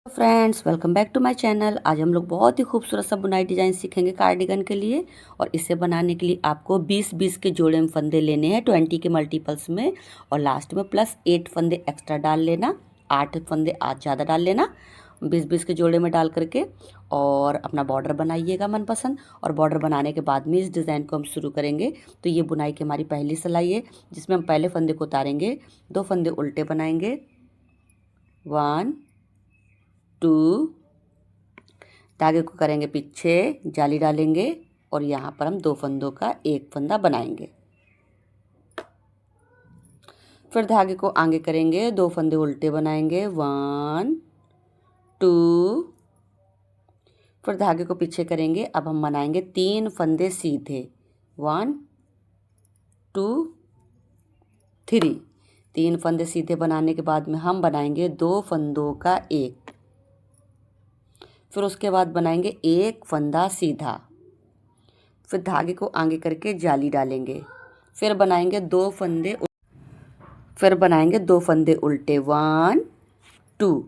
Friends, welcome back to my channel. आज हम लोग बहुत ही खूबसूरत सा बुनाई डिज़ाइन सीखेंगे कार्डिगन के लिए। और इसे बनाने के लिए आपको 20-20 के जोड़े में फंदे लेने हैं, 20 के मल्टीपल्स में, और लास्ट में प्लस 8 फंदे एक्स्ट्रा डाल लेना। 8 फंदे आज ज़्यादा डाल लेना 20-20 के जोड़े में डाल करके। और अपना बॉर्डर बनाइएगा मनपसंद। और बॉर्डर बनाने के बाद में इस डिज़ाइन को हम शुरू करेंगे। तो ये बुनाई की हमारी पहली सिलाई है, जिसमें हम पहले फंदे को उतारेंगे, 2 फंदे उल्टे बनाएंगे, 1 2, धागे को करेंगे पीछे, जाली डालेंगे और यहाँ पर हम 2 फंदों का एक फंदा बनाएंगे। फिर धागे को आगे करेंगे, 2 फंदे उल्टे बनाएंगे, 1 2। फिर धागे को पीछे करेंगे। अब हम बनाएंगे 3 फंदे सीधे, 1 2 3। 3 फंदे सीधे बनाने के बाद में हम बनाएंगे 2 फंदों का एक। फिर उसके बाद बनाएंगे एक फंदा सीधा। फिर धागे को आगे करके जाली डालेंगे। फिर बनाएंगे 2 फंदे उल्टे, 1 2।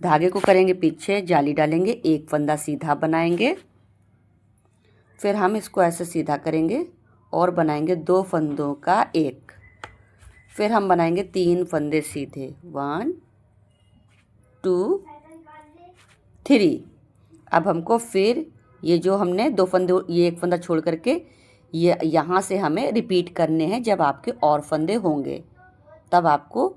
धागे को करेंगे पीछे, जाली डालेंगे, एक फंदा सीधा बनाएंगे। फिर हम इसको ऐसे सीधा करेंगे और बनाएंगे 2 फंदों का एक। फिर हम बनाएंगे 3 फंदे सीधे, 1 2 3। अब हमको फिर ये जो हमने 2 फंदे, ये एक फंदा छोड़ करके ये यहाँ से हमें रिपीट करने हैं। जब आपके और फंदे होंगे तब आपको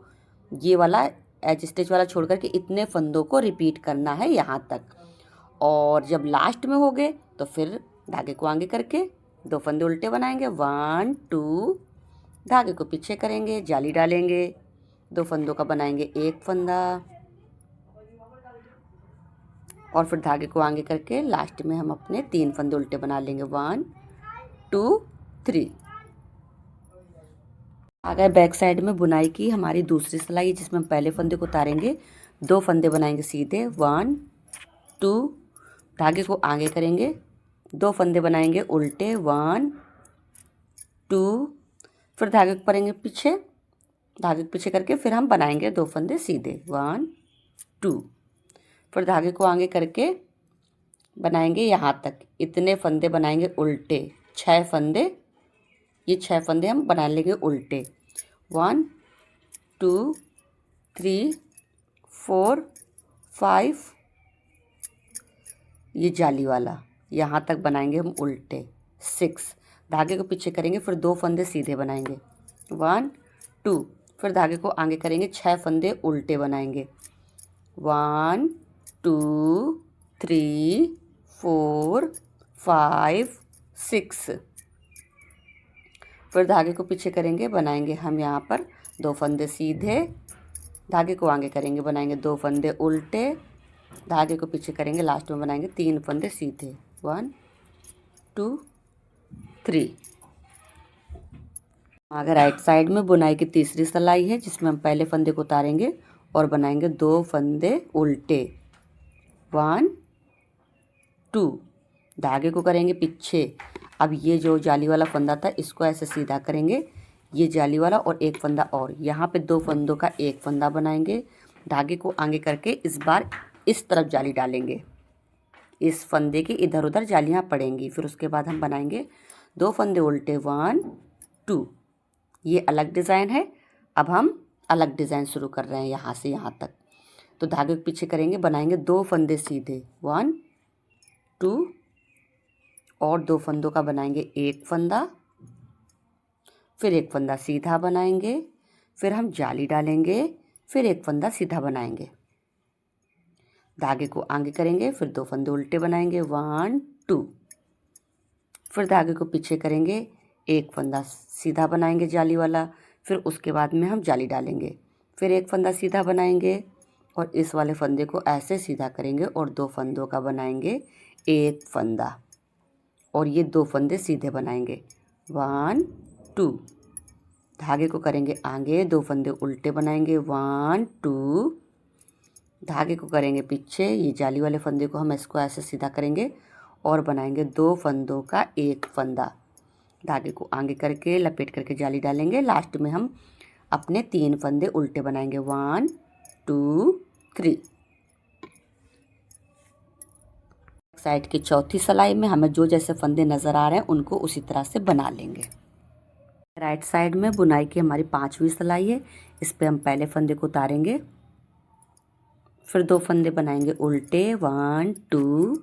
ये वाला एज स्टिच वाला छोड़ करके इतने फंदों को रिपीट करना है यहाँ तक। और जब लास्ट में हो गए तो फिर धागे को आगे करके 2 फंदे उल्टे बनाएंगे, 1 2। धागे को पीछे करेंगे, जाली डालेंगे, 2 फंदों का बनाएंगे एक फंदा, और फिर धागे को आगे करके लास्ट में हम अपने 3 फंदे उल्टे बना लेंगे, 1 2 3। आ गए बैक साइड में बुनाई की हमारी दूसरी सिलाई, जिसमें हम पहले फंदे को उतारेंगे, 2 फंदे बनाएंगे सीधे, 1 2। धागे को आगे करेंगे, 2 फंदे बनाएंगे उल्टे, 1 2। फिर धागे को करेंगे पीछे, धागे को पीछे करके फिर हम बनाएंगे 2 फंदे सीधे, 1 2। फिर धागे को आगे करके बनाएंगे यहाँ तक, इतने फंदे बनाएंगे उल्टे, 6 फंदे। ये 6 फंदे हम बना लेंगे उल्टे, 1 2 3 4 5। ये जाली वाला यहाँ तक बनाएंगे हम उल्टे, 6। धागे को पीछे करेंगे, फिर 2 फंदे सीधे बनाएंगे, 1 2। फिर धागे को आगे करेंगे, 6 फंदे उल्टे बनाएंगे, 1 2 3 4 5 6। फिर धागे को पीछे करेंगे, बनाएंगे हम यहाँ पर 2 फंदे सीधे। धागे को आगे करेंगे, बनाएंगे 2 फंदे उल्टे। धागे को पीछे करेंगे, लास्ट में बनाएंगे 3 फंदे सीधे, 1 2 3। आगे राइट साइड में बुनाई की तीसरी सिलाई है, जिसमें हम पहले फंदे को उतारेंगे और बनाएंगे 2 फंदे उल्टे, 1 2। धागे को करेंगे पीछे। अब ये जो जाली वाला फंदा था इसको ऐसे सीधा करेंगे, ये जाली वाला और एक फंदा, और यहाँ पे 2 फंदों का एक फंदा बनाएंगे। धागे को आगे करके इस बार इस तरफ जाली डालेंगे, इस फंदे की इधर उधर जालियाँ पड़ेंगी। फिर उसके बाद हम बनाएंगे 2 फंदे उल्टे, 1 2। ये अलग डिज़ाइन है। अब हम अलग डिज़ाइन शुरू कर रहे हैं यहाँ से यहाँ तक। तो धागे को पीछे करेंगे, बनाएंगे 2 फंदे सीधे, 1 2, और 2 फंदों का बनाएंगे एक फंदा। फिर एक फंदा सीधा बनाएंगे, फिर हम जाली डालेंगे, फिर एक फंदा सीधा बनाएंगे। धागे को आगे करेंगे, फिर 2 फंदे उल्टे बनाएंगे, 1 2। फिर धागे को पीछे करेंगे, एक फंदा सीधा बनाएंगे जाली वाला। फिर उसके बाद में हम जाली डालेंगे, फिर एक फंदा सीधा बनाएंगे, और इस वाले फंदे को ऐसे सीधा करेंगे और 2 फंदों का बनाएंगे एक फंदा, और ये 2 फंदे सीधे बनाएंगे, 1 2। धागे को करेंगे आगे, 2 फंदे उल्टे बनाएंगे, 1 2। धागे को करेंगे पीछे, ये जाली वाले फंदे को हम इसको ऐसे सीधा करेंगे और बनाएंगे 2 फंदों का एक फंदा। धागे को आगे करके लपेट करके जाली डालेंगे। लास्ट में हम अपने 3 फंदे उल्टे बनाएंगे, 1 2 3। साइड की चौथी सिलाई में हमें जो जैसे फंदे नज़र आ रहे हैं उनको उसी तरह से बना लेंगे। राइट साइड में बुनाई की हमारी 5वीं सिलाई है, इस पे हम पहले फंदे को उतारेंगे, फिर 2 फंदे बनाएंगे उल्टे, 1 2,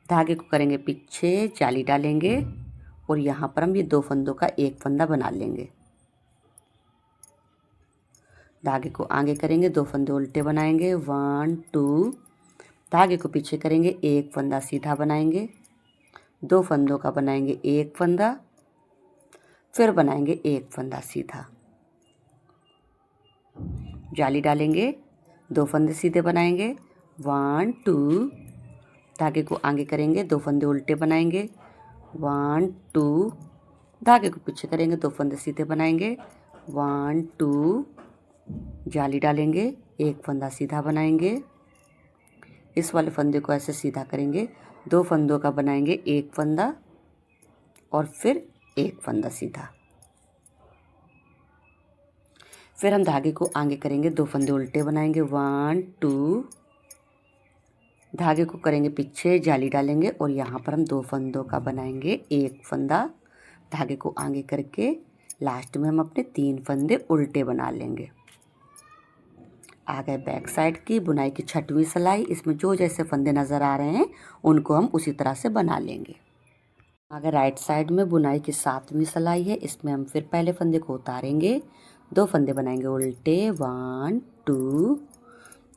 धागे को करेंगे पीछे, जाली डालेंगे और यहाँ पर हम ये 2 फंदों का एक फंदा बना लेंगे। धागे को आगे करेंगे, 2 फंदे उल्टे बनाएंगे, 1 2, धागे को पीछे करेंगे, एक फंदा सीधा बनाएंगे, 2 फंदों का बनाएंगे एक फंदा, फिर बनाएंगे एक फंदा सीधा, जाली डालेंगे, 2 फंदे सीधे बनाएंगे, 1 2, धागे को आगे करेंगे, 2 फंदे उल्टे बनाएंगे, 1 2, धागे को पीछे करेंगे, 2 फंदे सीधे बनाएंगे, 1 2, जाली डालेंगे, एक फंदा सीधा बनाएंगे, इस वाले फंदे को ऐसे सीधा करेंगे, 2 फंदों का बनाएंगे एक फंदा और फिर एक फंदा सीधा, फिर हम धागे को आगे करेंगे, 2 फंदे उल्टे बनाएंगे, 1 2, धागे को करेंगे पीछे, जाली डालेंगे और यहाँ पर हम 2 फंदों का बनाएंगे एक फंदा, धागे को आगे करके लास्ट में हम अपने 3 फंदे उल्टे बना लेंगे। आ गए बैक साइड की बुनाई की 6वीं सिलाई, इसमें जो जैसे फंदे नज़र आ रहे हैं उनको हम उसी तरह से बना लेंगे। आगे राइट साइड में बुनाई की 7वीं सिलाई है, इसमें हम फिर पहले फंदे को उतारेंगे, 2 फंदे बनाएंगे उल्टे, 1 2,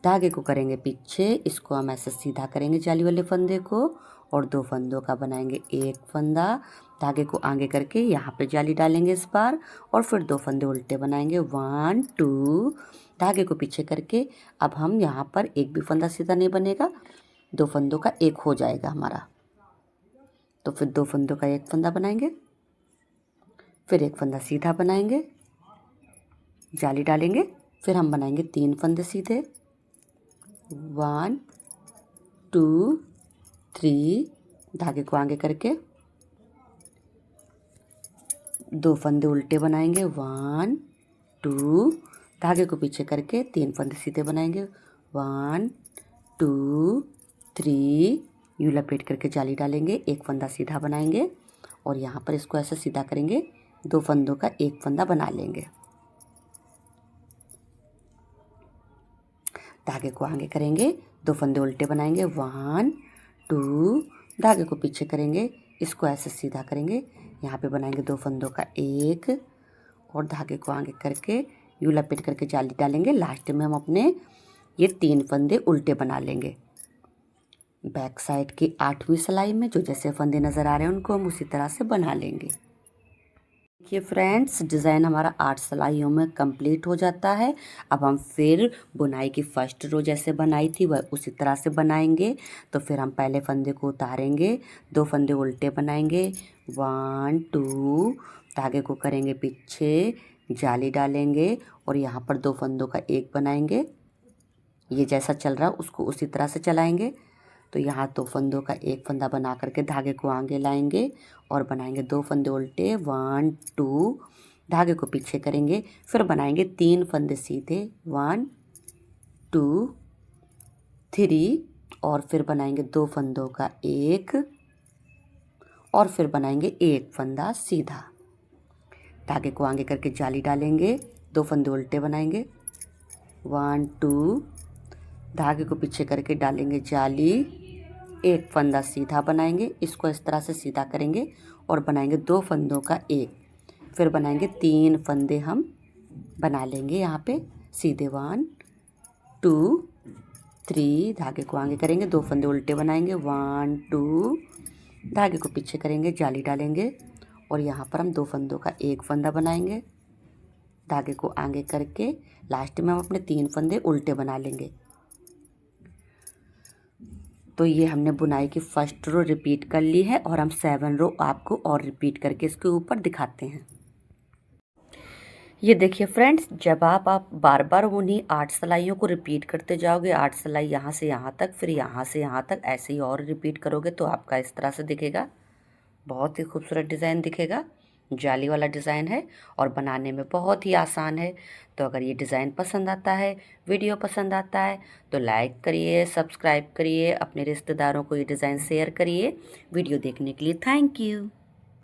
धागे को करेंगे पीछे, इसको हम ऐसे सीधा करेंगे जाली वाले फंदे को और 2 फंदों का बनाएंगे एक फंदा, धागे को आगे करके यहाँ पे जाली डालेंगे इस बार और फिर 2 फंदे उल्टे बनाएंगे, 1 2, धागे को पीछे करके अब हम यहाँ पर एक भी फंदा सीधा नहीं बनेगा, 2 फंदों का एक हो जाएगा हमारा, तो फिर 2 फंदों का एक फंदा बनाएंगे, फिर एक फंदा सीधा बनाएंगे, जाली डालेंगे, फिर हम बनाएंगे 3 फंदे सीधे, 1 2 3, धागे को आगे करके 2 फंदे उल्टे बनाएंगे, 1 2, धागे को पीछे करके 3 फंदे सीधे बनाएंगे, 1 2 3, यूं लपेट करके जाली डालेंगे, एक फंदा सीधा बनाएंगे और यहाँ पर इसको ऐसे सीधा करेंगे, 2 फंदों का एक फंदा बना लेंगे, धागे को आगे करेंगे, 2 फंदे उल्टे बनाएंगे, 1 2, धागे को पीछे करेंगे, इसको ऐसे सीधा करेंगे, यहाँ पे बनाएंगे 2 फंदों का एक और धागे को आगे करके यूं लपेट करके जाली डालेंगे, लास्ट में हम अपने ये 3 फंदे उल्टे बना लेंगे। बैक साइड की 8वीं सिलाई में जो जैसे फंदे नज़र आ रहे हैं उनको हम उसी तरह से बना लेंगे। देखिए फ्रेंड्स, डिज़ाइन हमारा 8 सिलाइयों में कंप्लीट हो जाता है। अब हम फिर बुनाई की फर्स्ट रो जैसे बनाई थी वह उसी तरह से बनाएंगे। तो फिर हम पहले फंदे को उतारेंगे, 2 फंदे उल्टे बनाएंगे, 1 2, धागे को करेंगे पीछे, जाली डालेंगे और यहाँ पर 2 फंदों का एक बनाएंगे। ये जैसा चल रहा है उसको उसी तरह से चलाएंगे। तो यहाँ 2 फंदों का एक फंदा बना करके धागे को आगे लाएंगे और बनाएंगे 2 फंदे उल्टे, 1 2, धागे को पीछे करेंगे, फिर बनाएंगे 3 फंदे सीधे, 1 2 3 और फिर बनाएंगे 2 फंदों का एक और फिर बनाएंगे एक फंदा सीधा, धागे को आगे करके जाली डालेंगे, 2 फंदे उल्टे बनाएंगे, 1 2, धागे को पीछे करके डालेंगे जाली, एक फंदा सीधा बनाएंगे, इसको इस तरह से सीधा करेंगे और बनाएंगे 2 फंदों का एक, फिर बनाएंगे 3 फंदे हम बना लेंगे यहाँ पे सीधे, 1 2 3, धागे को आगे करेंगे, 2 फंदे उल्टे बनाएंगे, 1 2, धागे को पीछे करेंगे, जाली डालेंगे और यहाँ पर हम 2 फंदों का एक फंदा बनाएंगे, धागे को आगे करके लास्ट में हम अपने 3 फंदे उल्टे बना लेंगे। तो ये हमने बुनाई की फर्स्ट रो रिपीट कर ली है और हम 7 रो आपको और रिपीट करके इसके ऊपर दिखाते हैं। ये देखिए फ्रेंड्स, जब आप बार बार उन्हीं 8 सिलाइयों को रिपीट करते जाओगे, 8 सिलाई यहाँ से यहाँ तक, फिर यहाँ से यहाँ तक, ऐसे ही और रिपीट करोगे तो आपका इस तरह से दिखेगा, बहुत ही खूबसूरत डिज़ाइन दिखेगा। जाली वाला डिज़ाइन है और बनाने में बहुत ही आसान है। तो अगर ये डिज़ाइन पसंद आता है, वीडियो पसंद आता है तो लाइक करिए, सब्सक्राइब करिए, अपने रिश्तेदारों को ये डिज़ाइन शेयर करिए। वीडियो देखने के लिए थैंक यू।